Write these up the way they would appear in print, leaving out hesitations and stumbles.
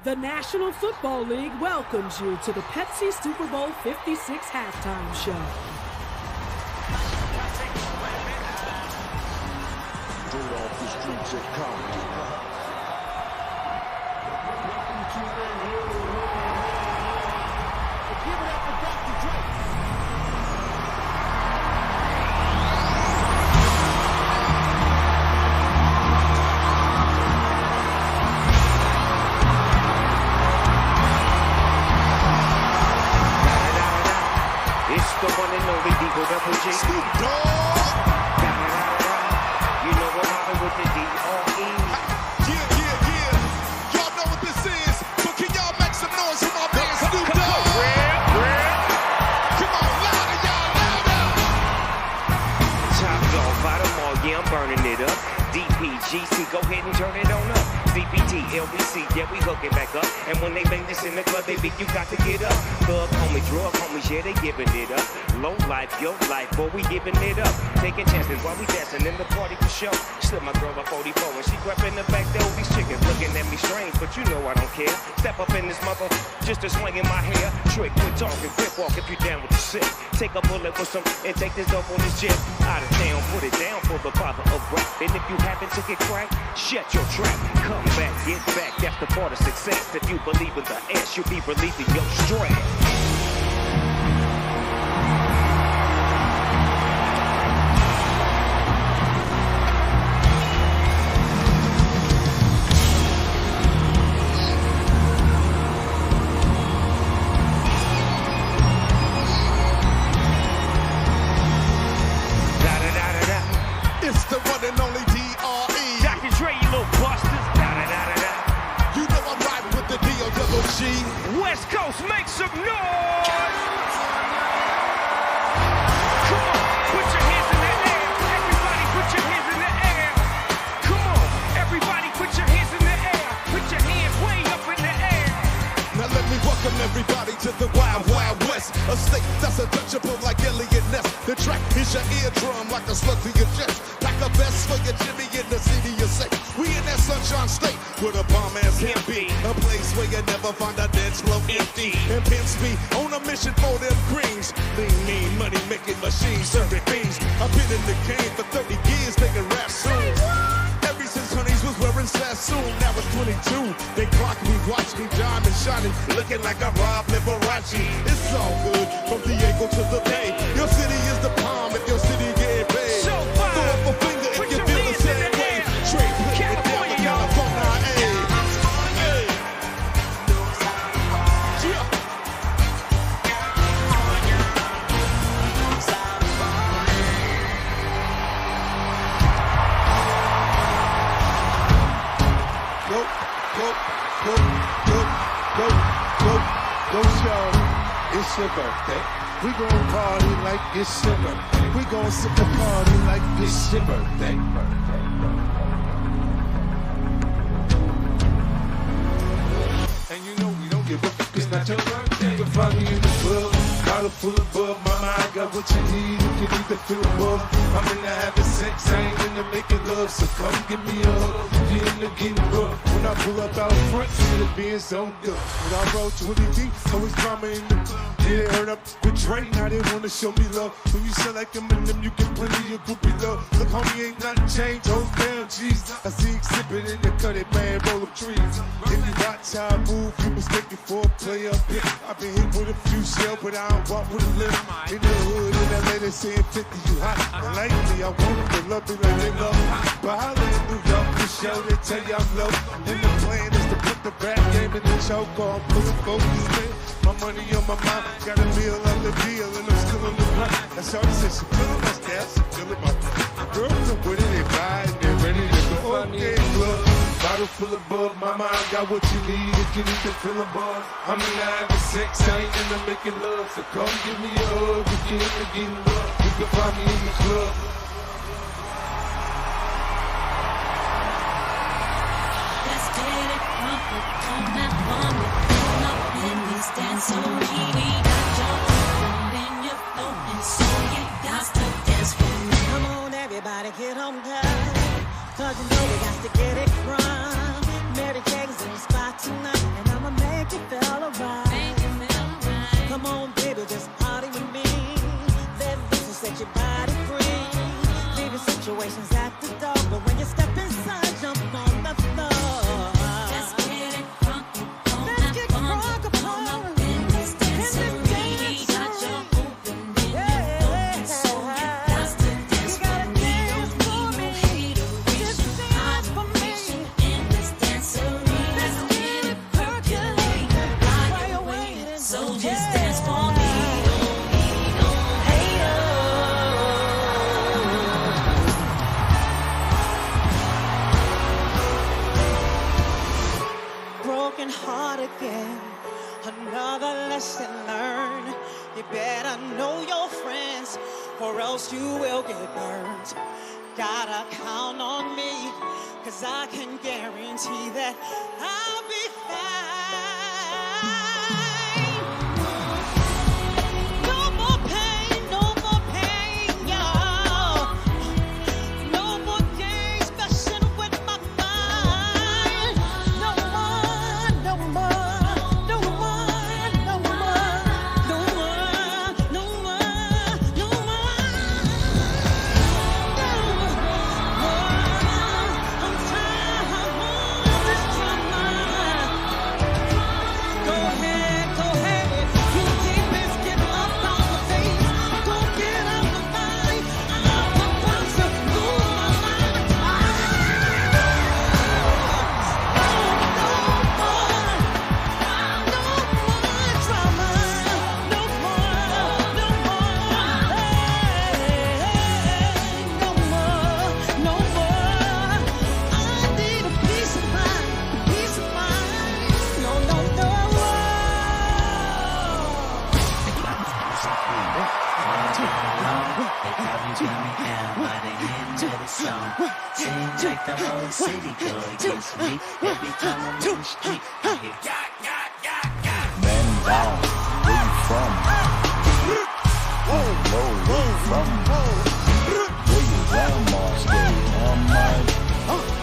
The National Football League welcomes you to the Pepsi Super Bowl 56 halftime show. Straight off the streets of Compton. Give it up for Dr. Dre. It's the one and only D-O-double-G. Snoop Dogg. You know what happened with the D-R-E. Yeah. Y'all know what this is, so can y'all make some noise for my man Snoop Dogg? Come on, louder, y'all, louder. Top dog, by the mall, yeah, I'm burning it up. DPGC, go ahead and turn it on up. DPT, LBC, yeah, we hooking back up. And when they bang this in the club, baby, you got to get up. Thug homie, drug homies, yeah, they giving it up. Low life, yo life, boy, we giving it up. Taking chances while we dancing in the party for show. Slip my girl a 44 and she crept in the back door. These chickens looking at me strange, but you know I don't care. Step up in this mother, just a swing in my hair. Trick, quit talking, quick walk if you down with the shit. Take a bullet with some and take this dope on this jet. Out of town, put it down for the father of rap. And if you happen to get cracked, shut your trap. Come back, get back, that's the part of success. If you believe in the S, you'll be relieving your stress. It's the one and only D.R.E. Dr. Dre, you little busters. You know I'm riding with the D.O.double-G. West Coast, make some noise! Come on, put your hands in the air. Everybody put your hands in the air. Come on, everybody put your hands in the air. Put your hands way up in the air. Now let me welcome everybody to the Wild Wild West, a state that's untouchable like Elliot Ness. The track is your eardrum like a slug to your chest. Like a vest for your Jimmy in the city you say. We in that sunshine state where the bomb ass can be. A place where you never find a dance floor empty. And pimps be on a mission for them greens. Lean, mean, money making machines serving beans. I've been in the game for 30 years making rap songs. Ever since Honeys was wearing Sassoon, now it's 22. They clock me, watch me, diamond shining, looking like I robbed Liberace. It's all good from Diego to the Bay. Your city is the palm if your city get paid. So Throw up a finger if you feel the same way. Trade putting it down with California, ayy. Ayy. Yeah. Go, show, it's your birthday. We gon' party like it's your birthday. We gon' sip the party like it's your birthday. And you know we don't give up, it's not your birthday. You can find me in the club, bottle full of bub. Mama, I got what you need if you need to feel above. I'm in the having sex, I ain't in the making love. So come give me a hug, you in the getting rough. When I pull up out front, see it being so good. When I roll 20 deep, always drama in the club. Yeah, they heard up with Dre, now they wanna show me love. When you sell like Eminem, you get plenty of groupie love. Look, homie, ain't nothing changed, hold down, jeez. I see exhibit in the cut, it man, roll up trees. If you watch how I move, you mistake me for a player. I've been hit with a few shells, but I don't walk with a limp. In the hood, in LA, they saying 50, you hot. And lately, I want them to love me like they love me. But I live in New York, the show, they tell you I'm low. And the plan is to put the rap game in the choke, I'm pulling focus, man. My money on my mind, got a meal on the deal, and I'm still on the run. That's how she said she feeling my style, she feeling my girls are with it, they buy it, they're ready to go. Okay, club, bottle full of bug, mama, I got what you need if you need to feel a buzz. I'm in the having sex, I ain't in the making love, so come give me a hug if you're in the getting love. You can find me in the club. Let's get it crumpled on that woman. Pull up in this dance so we got your phone and your phone, and so you got to dance for me. Come on, everybody, get on tight. 'Cause you know we got to get it from. Mary J's in the spot tonight, and I'm baby, just party with me. Let loose and set your body free. Leaving situations at the door, but when you step inside, jump on the floor. Let's get it funky. Let's get crunk upon in this dancery. Got your open in your open, so you got to dance for me. Don't need no hateration, confirmation in this dancery. Let's get it percolating while you're waiting, so just dance for me. Broken heart again, another lesson learned. You better know your friends, or else you will get burned. Gotta count on me, cause I can guarantee that I'll be fine. No more pain, y'all. No more games messing with my mind. No more, no more, no more, no more, no more, no more, no more. I'm tired of this drama. Go ahead, you demons get up on the face. Go get out the fight. I'm about to lose my mind. Seems like the whole city go against me. Every time I'm in the street, I hear Man down, where you from? Low, where you from? Where your grandma stay? I'm like,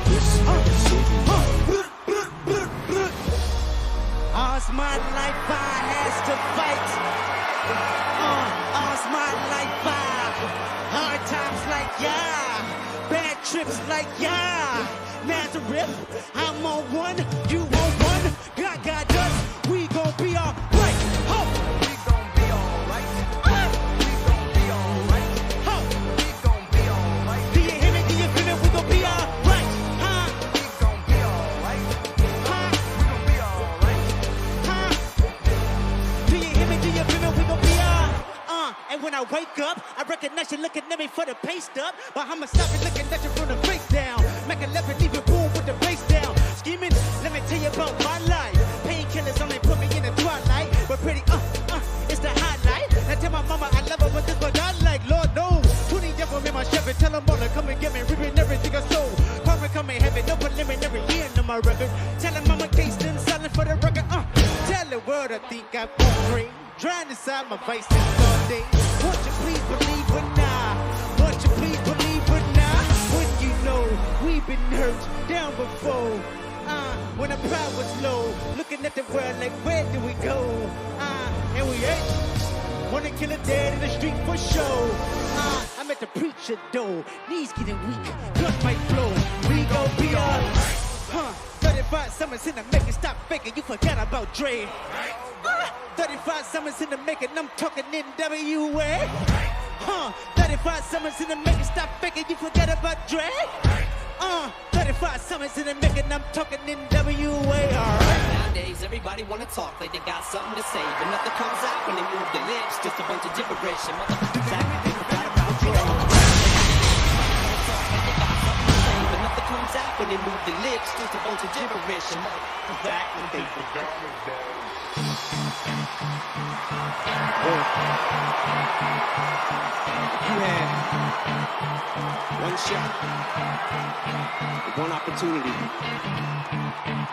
this is the city life. All's my life I has to fight. All's my life I. Hard times like bad trips like Nazareth, I'm on one, you on one. God got us, we gon' be alright. Ho! We gon' be alright. We gon' be alright. Ho! We gon' be alright. Do you hear me? Do you feel me? We gon' be alright. Huh? We gon' be alright. Huh? We gon' be alright. Huh? Do you hear me? Do you feel me? We gon' be alright. And when I wake up, I recognize you looking at me for the pay stub. But I'ma stop it looking at you from the face down. Make a left and leave it boom with the face down. Scheming, let me tell you about my life. Painkillers only put me in the twilight. But pretty, it's the highlight. I tell my mama I love her, but this what I like. Lord knows, 20 years in my Chevy. Tell them all to come and get me, ripping everything I sold. Corporate coming heavy, no preliminary year in my record. Tell them I'm a Kingston, selling for the record. Tell the world I think I'm free. Drown inside my vices all day. Won't you please believe it now? Won't you please believe it now? When you know we've been hurt down before. When the pride was low, looking at the world like where do we go? And we ain't. Wanna kill a dead in the street for show. I'm at the preacher door, knees getting weak, blood might flow. We gon' be alright. 35 summers in the making, stop faking, you forgot about Dre. 35 summers in the making, I'm talking NWA. 35 summers in the making, stop faking, you forgot about Dre. 35 summers in the making, I'm talking NWA. Nowadays, everybody wanna talk like they got something to say, but nothing comes out when they move their lips. Just a bunch of gibberish and motherfuckers acting they forgot about Dre. But nothing comes out when they move their lips. Just a bunch of gibberish and motherfuckers acting they forgot about Dre. You had one shot, one opportunity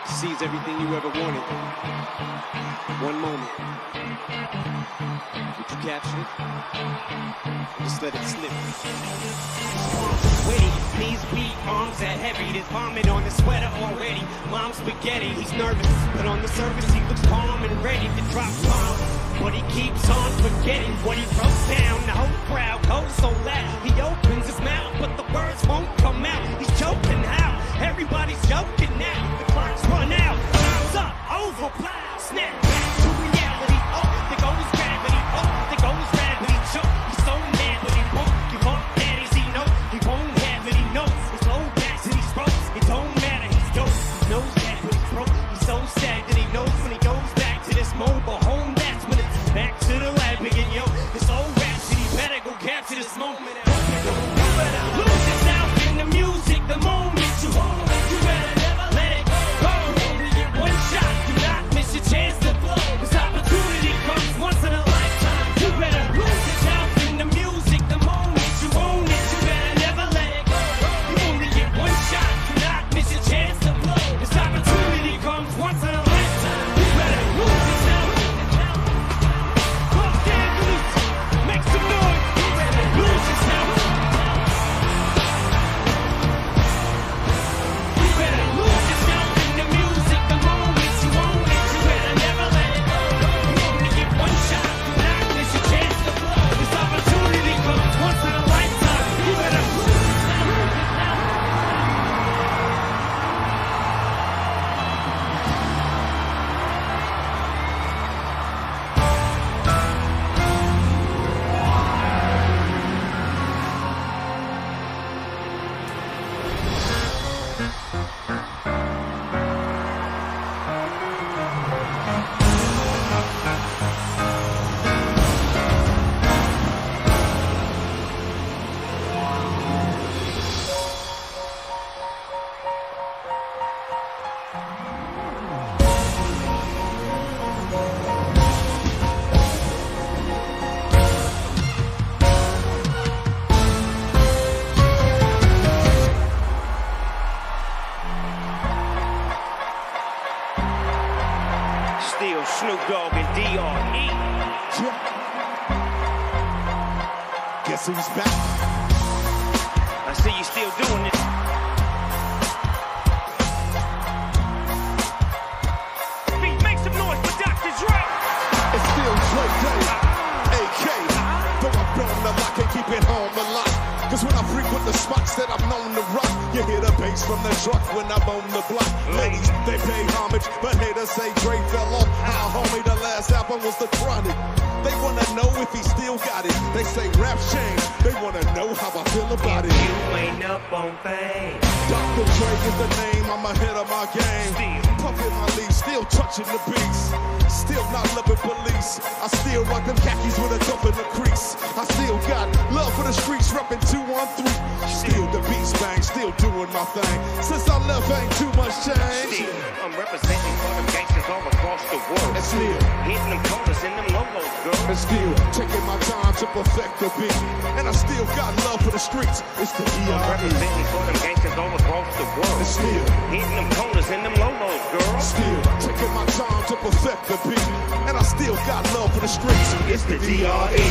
to seize everything you ever wanted. One moment. Did you capture it? Just let it slip. Witty, knees weak, arms are heavy. There's vomit on his sweater already. Mom's spaghetti, he's nervous, but on the surface he looks calm and ready to drop bombs. but he keeps on forgetting what he wrote down. The whole crowd goes so loud. He opens his mouth, but the words won't come out. He's choking how? Everybody's joking now. The clock's run out. Time's up. Over. Plow. Snap back to reality. Oh, there goes gravity. Oh, there goes gravity. Choke. He's so mad, but he won't give up. Daddies, he knows he won't have it. He knows his low backs and he's broke. It don't matter. He's dope. He knows that, but he's broke. He's so sad that he knows when he goes back to this mobile home. That's when it's back to the lab again, yo. This old rhapsody better go capture this moment. Lose yourself in the music the moment you hold it. You better never let it go. Only get one shot. Do not miss your chance to blow. This opportunity comes once in a lifetime. You better lose yourself in the music the moment you own it. You better never let it go. You only get one shot. Do not miss your chance to blow. This opportunity comes once in a lifetime. You better lose yourself. Los Angeles, make some noise. You better lose yourself. You better lose yourself in the music the moment you own it. You better never let it go. You only get one shot. Do not miss your chance to blow. This opportunity comes once in a lifetime. You better lose yourself. Still Snoop Dogg and D.R.E. Guess who's back? I see you still doing it. Make some noise for Dr. Dre. It's still Dre Day, AK. Though I'm blowing the lock, can't keep it home a lot. Cause when I frequent the spots that I'm known to rock, you hear the bass from the truck when I'm on the block. Ladies, they pay homage, but haters say Dre fell off. How homie, the last album was The Chronic. They wanna know if he still got it. They say rap's changed. They wanna know how I feel about it. You ain't up on things. Dr. Dre is the name, I'm ahead of my game. Puffin' my leaf, still touching the beats. Still not loving police. I still rock them khakis with a dump in the crease. I still got love for the streets, reppin' 213. Still the beats bang, still doing my thing. Since I left, ain't too much change. Still, I'm representing for them gangsters all across the world. And still hitting them corners and them logos, girl. And still taking my time to perfect the beat. And I still got love for the streets. It's the I'm D.R.E. representing for them gangsters all across the world. And still hitting them corners and them logos, girl. Still taking my time to perfect the beat. And I still got love for the streets. It's the D.R.E.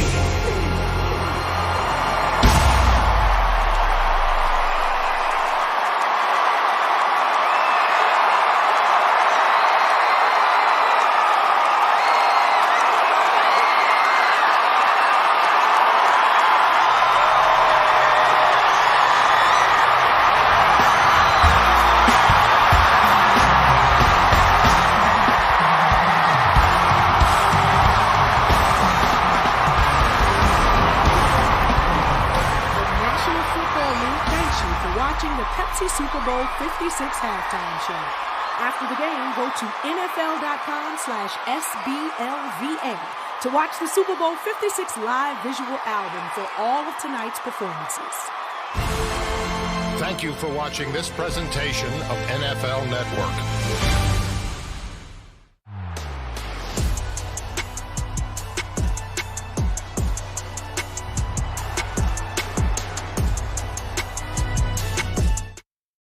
The Pepsi Super Bowl 56 halftime show. After the game, go to NFL.com/SBLVA to watch the Super Bowl 56 live visual album for all of tonight's performances. Thank you for watching this presentation of NFL Network.